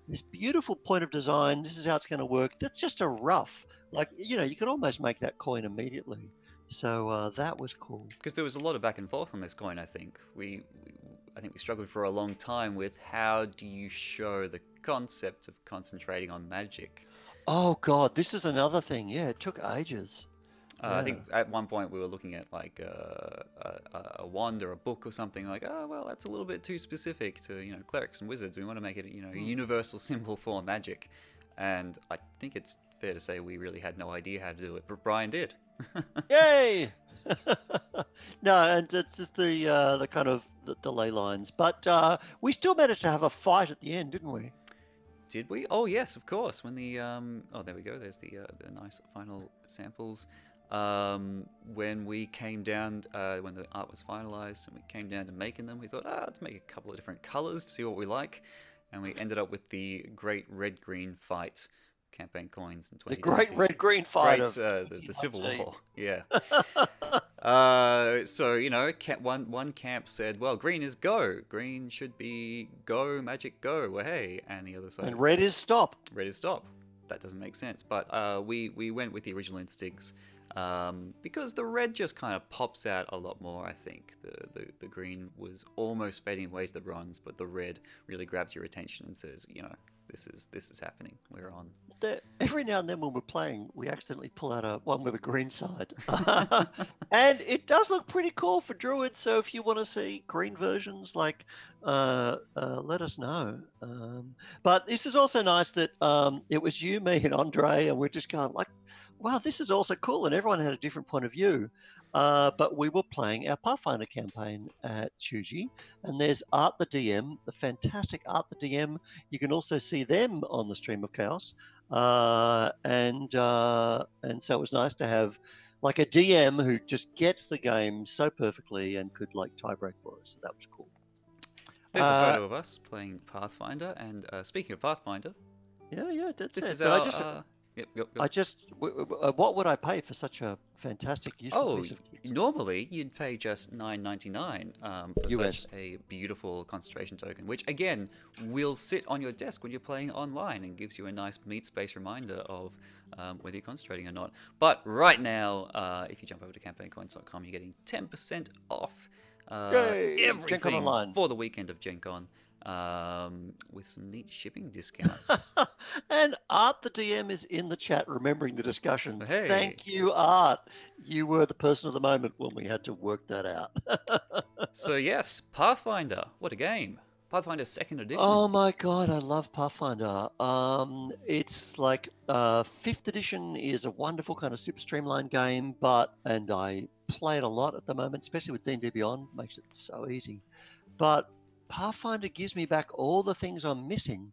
This beautiful point of design. This is how it's going to work. That's just a rough. Like, you can almost make that coin immediately. So that was cool. Because there was a lot of back and forth on this coin. I think I think we struggled for a long time with how do you show the concept of concentrating on magic. Oh God, this is another thing. Yeah, it took ages. I Yeah. think at one point we were looking at like a wand or a book or something like, oh well, that's a little bit too specific to clerics and wizards. We want to make it a universal symbol for magic, and I think it's fair to say we really had no idea how to do it, but Brian did. Yay! No, and it's just the kind of the ley lines, but we still managed to have a fight at the end, didn't we? Did we? Oh yes, of course. When the oh there we go. There's the nice final samples. When we came down, when the art was finalized and we came down to making them, we thought, let's make a couple of different colors to see what we like, and we ended up with the Great Red Green Fight campaign coins in 2020. The Great Red Green Fight of the Civil War. Yeah. So one camp said, well, green is go. Green should be go, magic go. Well, hey, and the other side. And red is stop. Red is stop. That doesn't make sense. But we went with the original instincts. Because the red just kind of pops out a lot more, I think. The green was almost fading away to the bronze, but the red really grabs your attention and says, this is happening. We're on. Every now and then when we're playing, we accidentally pull out one with a green side. And it does look pretty cool for druids, so if you want to see green versions, let us know. But this is also nice that it was you, me, and Andre, and we're just going like, wow, this is also cool, and everyone had a different point of view. But we were playing our Pathfinder campaign at Chuji, and there's Art the DM, the fantastic Art the DM. You can also see them on the Stream of Chaos, and so it was nice to have like a DM who just gets the game so perfectly and could like tiebreak for us. So that was cool. There's a photo of us playing Pathfinder, and speaking of Pathfinder, yeah, that's this it. is But our. Yep. I just, what would I pay for such a fantastic, useful piece of kit? Normally you'd pay just $9.99 for US. such a beautiful concentration token, which again will sit on your desk when you're playing online and gives you a nice meat space reminder of whether you're concentrating or not. But right now, if you jump over to campaigncoins.com, you're getting 10% off everything for the weekend of Gen Con. With some neat shipping discounts. And Art the DM is in the chat remembering the discussion. Hey. Thank you, Art. You were the person of the moment when we had to work that out. So yes, Pathfinder. What a game. Pathfinder 2nd edition. Oh my god, I love Pathfinder. It's like 5th edition is a wonderful kind of super streamlined game, and I play it a lot at the moment, especially with D&D Beyond, makes it so easy. But Pathfinder gives me back all the things I'm missing.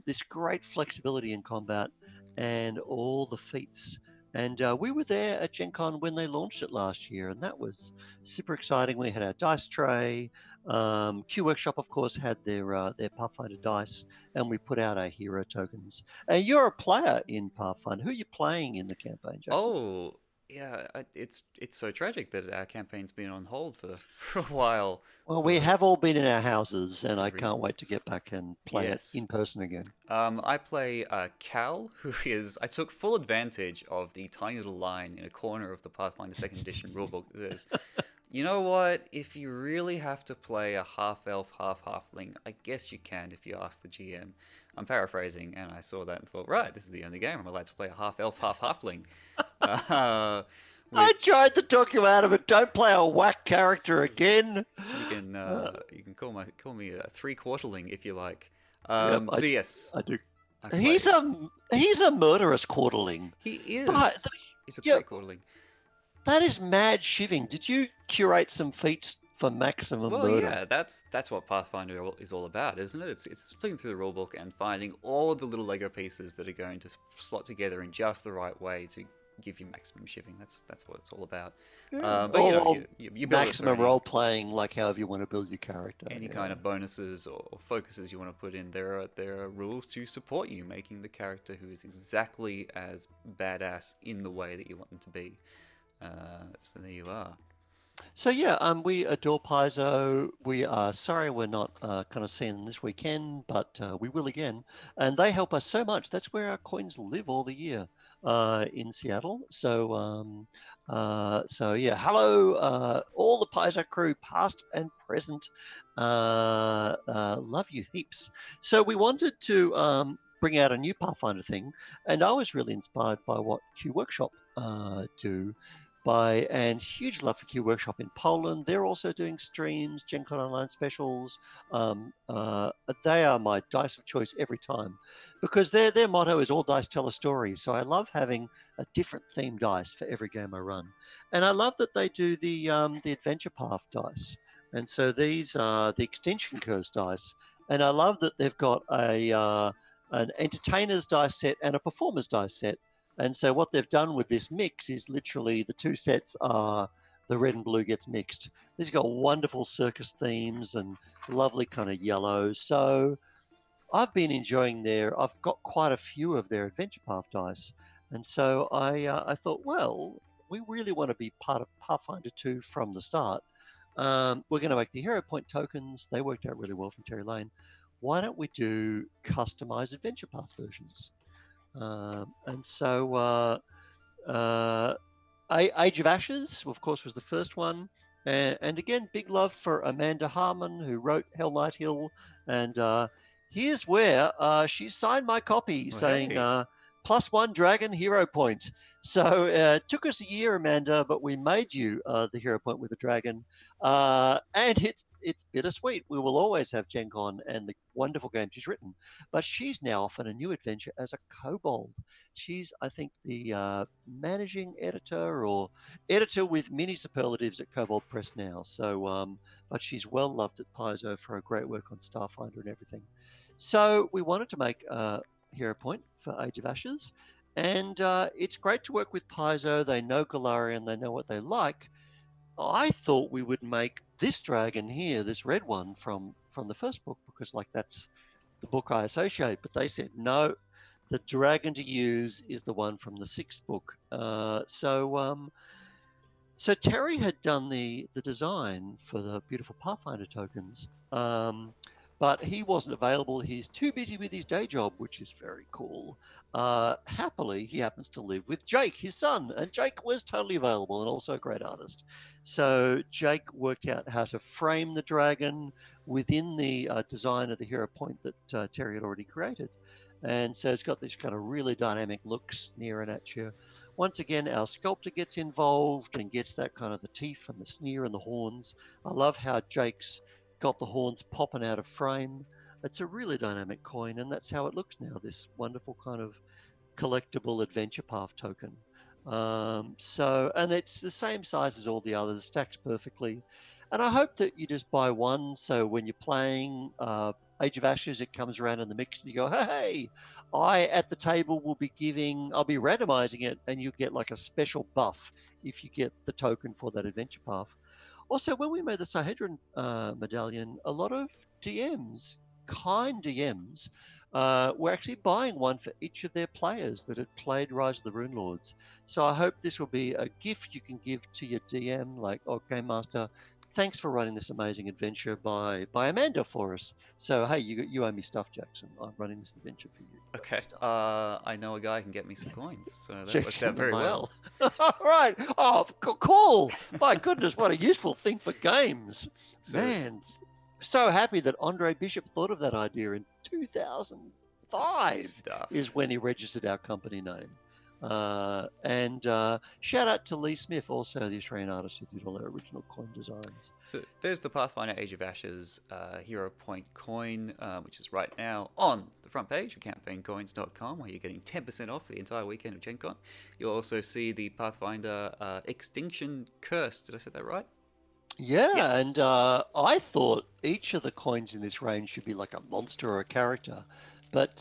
This great flexibility in combat and all the feats. And we were there at Gen Con when they launched it last year, and that was super exciting. We had our dice tray. Q Workshop, of course, had their Pathfinder dice, and we put out our hero tokens. And you're a player in Pathfinder. Who are you playing in the campaign, Jackson? Oh, yeah, it's so tragic that our campaign's been on hold for a while. Well, we have all been in our houses, and I can't wait to get back and play it in person again. I play Cal, who is... I took full advantage of the tiny little line in a corner of the Pathfinder 2nd edition rulebook that says, you know what, if you really have to play a half-elf, half-halfling, I guess you can if you ask the GM. I'm paraphrasing, and I saw that and thought, right, this is the only game I'm allowed to play a half-elf, half-halfling. I tried to talk you out of it. Don't play a whack character again. You can call me a 3-quarterling if you like. Yes, I do. He's a murderous quarterling. He is. He's a 3-quarterling. That is mad shiving. Did you curate some feats for maximum murder? Well, yeah, that's what Pathfinder is all about, isn't it? It's flipping through the rulebook and finding all the little Lego pieces that are going to slot together in just the right way to give you maximum shiving. That's what it's all about. But you build maximum role playing, like however you want to build your character. Any kind of bonuses or focuses you want to put in, there are rules to support you making the character who is exactly as badass in the way that you want them to be. So there you are. So yeah, we adore Paizo. We are sorry we're not kind of seeing them this weekend, but we will again. And they help us so much. That's where our coins live all the year in Seattle. So yeah, hello, all the Paizo crew, past and present. Love you heaps. So we wanted to bring out a new Pathfinder thing, and I was really inspired by what Q Workshop do and huge love for Q Workshop in Poland. They're also doing streams, Gen Con Online specials. They are my dice of choice every time because their motto is all dice tell a story. So I love having a different theme dice for every game I run. And I love that they do the Adventure Path dice. And so these are the Extinction Curse dice. And I love that they've got an entertainer's dice set and a performer's dice set. And so what they've done with this mix is literally the two sets are the red and blue gets mixed. These got wonderful circus themes and lovely kind of yellow. So I've been enjoying I've got quite a few of their Adventure Path dice. And so I thought, well, we really want to be part of Pathfinder 2 from the start. We're going to make the hero point tokens. They worked out really well from Terry Lane. Why don't we do customized Adventure Path versions? And so Age of Ashes, of course, was the first one. And again, big love for Amanda Harmon, who wrote Hell Night Hill. And here's where she signed my copy saying, Hey. +1 dragon hero point. So it took us a year, Amanda, but we made you the hero point with a dragon. And it's bittersweet. We will always have Gen Con and the wonderful game she's written. But she's now off on a new adventure as a kobold. She's, I think, the managing editor or editor with many superlatives at Kobold Press now. So, but she's well loved at Paizo for her great work on Starfinder and everything. So we wanted to make a hero point for Age of Ashes. And it's great to work with Paizo. They know Galarian, they know what they like. I thought we would make this dragon here, this red one from the first book, because like that's the book I associate. But they said no, the dragon to use is the one from the sixth book. So Terry had done the design for the beautiful Pathfinder tokens, but he wasn't available. He's too busy with his day job, which is very cool. Happily, he happens to live with Jake, his son, and Jake was totally available and also a great artist. So Jake worked out how to frame the dragon within the design of the hero point that Terry had already created. And so it's got this kind of really dynamic look sneering at you. Once again, our sculptor gets involved and gets that kind of the teeth and the sneer and the horns. I love how Jake's got the horns popping out of frame. It's a really dynamic coin, and that's how it looks now, this wonderful kind of collectible Adventure Path token. And it's the same size as all the others, stacks perfectly. And I hope that you just buy one, so when you're playing Age of Ashes, it comes around in the mix and you go, hey, I at the table will be I'll be randomizing it, and you get like a special buff if you get the token for that Adventure Path. Also, when we made the Sahedron medallion, a lot of DMs, kind DMs, were actually buying one for each of their players that had played Rise of the Rune Lords. So I hope this will be a gift you can give to your DM, like, oh, Game Master, thanks for running this amazing adventure by Amanda for us. So hey, you owe me stuff, Jackson. I'm running this adventure for you. Okay. I know a guy who can get me some coins, so that Check works out in the very mail. well. All right. Oh, cool. My goodness, what a useful thing for games. So, Man, so happy that Andre Bishop thought of that idea in 2005 stuff. is when he registered our company name. And shout out to Lee Smith, also the Australian artist who did all our original coin designs. So there's the Pathfinder Age of Ashes Hero Point coin, which is right now on the front page of campaigncoins.com, where you're getting 10% off for the entire weekend of Gen Con. You'll also see the Pathfinder Extinction Curse. Did I say that right? Yeah, Yes. and I thought each of the coins in this range should be like a monster or a character, but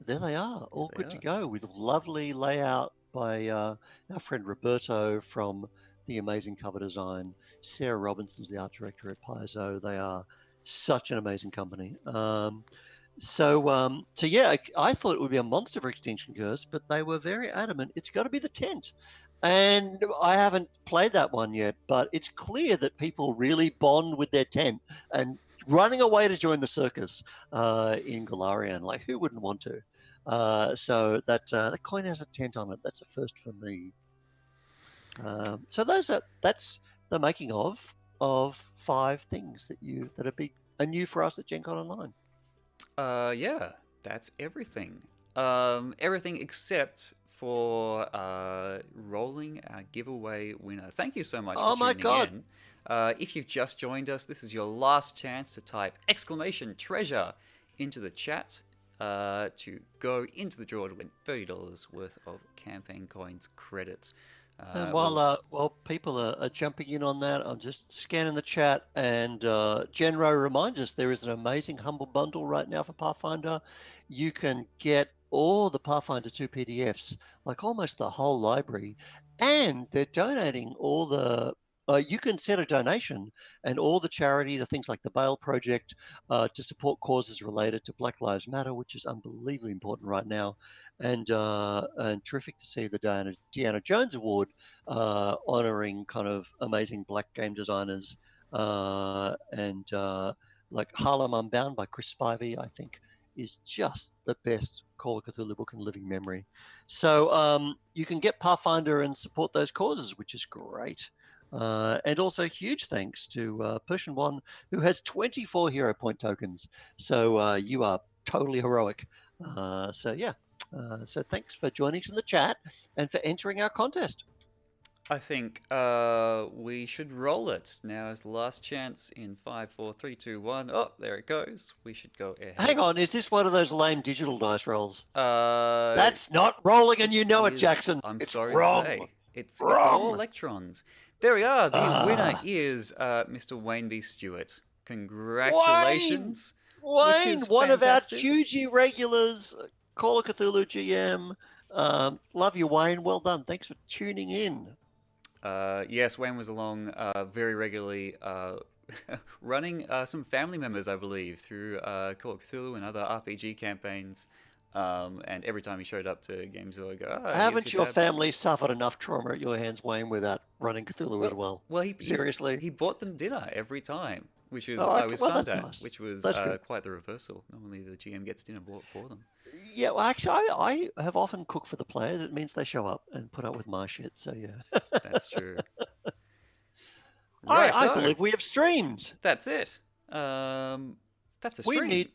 there they are, all They good to are. go with lovely layout by our friend Roberto from the amazing cover design. Sarah Robinson's the art director at Paizo. They are such an amazing company. So yeah, I thought it would be a monster for Extinction Curse, but they were very adamant it's got to be the tent. And I haven't played that one yet, but it's clear that people really bond with their tent and running away to join the circus in Galarian. Like, who wouldn't want to? So that coin has a tent on it. That's a first for me. So that's the making of 5 things that are big and new for us at Gen Con Online. Yeah, that's everything. Everything except for rolling our giveaway winner. Thank you so much for my tuning God. in. If you've just joined us, this is your last chance to type !treasure into the chat to go into the draw to win $30 worth of campaign coins credits. And while people are jumping in on that, I'm just scanning the chat, and Genro reminds us there is an amazing Humble Bundle right now for Pathfinder. You can get all the Pathfinder 2 PDFs, like almost the whole library, and they're donating all the. You can set a donation, and all the charity to things like the Vale Project to support causes related to Black Lives Matter, which is unbelievably important right now, and terrific to see the Deanna Jones Award honoring kind of amazing Black game designers and like Harlem Unbound by Chris Spivey, I think, is just the best Call of Cthulhu book in living memory. So you can get Pathfinder and support those causes, which is great. And also huge thanks to Persian One, who has 24 hero point tokens. So you are totally heroic. So yeah. So thanks for joining us in the chat and for entering our contest. I think we should roll it. Now is the last chance in 5, 4, 3, 2, 1. Oh, there it goes. We should go ahead. Hang on, is this one of those lame digital dice rolls? That's not rolling and you know it, Jackson. I'm it's sorry wrong. to say. It's wrong. all electrons. There we are. The winner is Mr. Wayne B. Stewart. Congratulations. Wayne, one fantastic. of our huge regulars, Call of Cthulhu GM. Love you, Wayne. Well done. Thanks for tuning in. Yes, Wayne was along very regularly, running some family members, I believe, through Call of Cthulhu and other RPG campaigns. And every time he showed up to Games, he'll go, haven't your family suffered enough trauma at your hands, Wayne, without running Cthulhu as well? Well, seriously, he bought them dinner every time, which is I was stunned at, nice. which was quite the reversal. Normally, the GM gets dinner bought for them. Yeah, well, actually, I have often cooked for the players. It means they show up and put up with my shit. So yeah, that's true. Right, I believe we have streamed. That's it. That's a stream.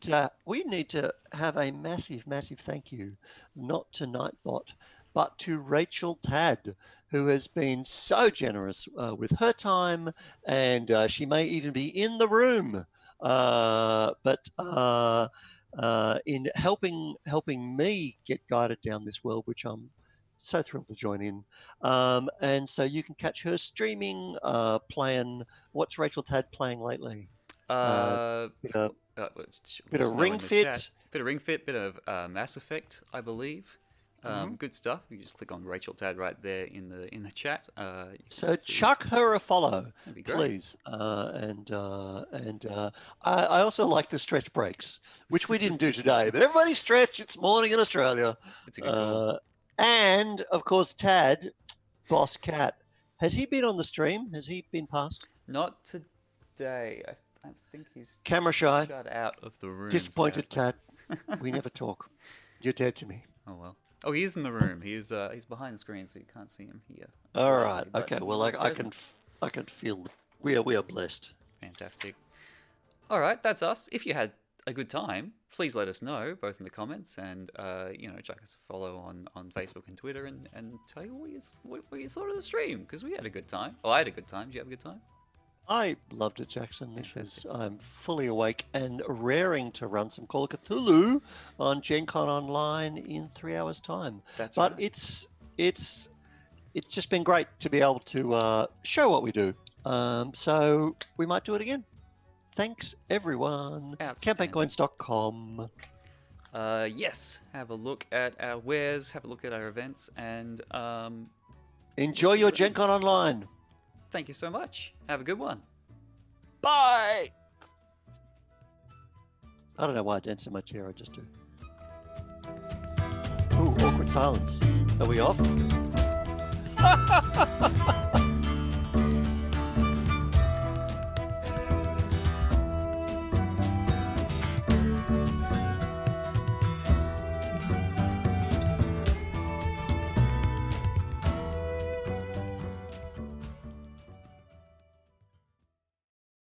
We need to have a massive thank you, not to Nightbot, but to Rachel Tad, who has been so generous with her time, and she may even be in the room. But in helping me get guided down this world, which I'm so thrilled to join in. And so you can catch her streaming, playing. What's Rachel Tad playing lately? Bit of Ring Fit. Bit of Ring Fit, bit of Mass Effect, I believe. Good stuff. You just click on Rachel Tad right there in the chat. So chuck her a follow, please. I also like the stretch breaks, which we didn't do today. But everybody stretch. It's morning in Australia. It's a good call. And of course, Tad, Boss Cat, has he been on the stream? Has he been past? Not today. I think he's camera shy. Shut out of the room. Disappointed, Tad. We never talk. You're dead to me. Oh well. Oh, he's in the room. He's behind the screen, so you can't see him here. All right. Okay. Well, I can feel we are blessed. Fantastic. All right, that's us. If you had a good time, please let us know, both in the comments and chuck us a follow on Facebook and Twitter, and tell you what you thought of the stream, because we had a good time. Oh, I had a good time. Did you have a good time? I loved it, Jackson. I'm fully awake and raring to run some Call of Cthulhu on Gen Con Online in 3 hours' time. But it's just been great to be able to show what we do. So we might do it again. Thanks, everyone. CampaignCoins.com. Yes, have a look at our wares, have a look at our events, and enjoy your Gen Con Online. Thank you so much. Have a good one. Bye. I don't know why I dance in my chair. I just do. Ooh, awkward silence. Are we off?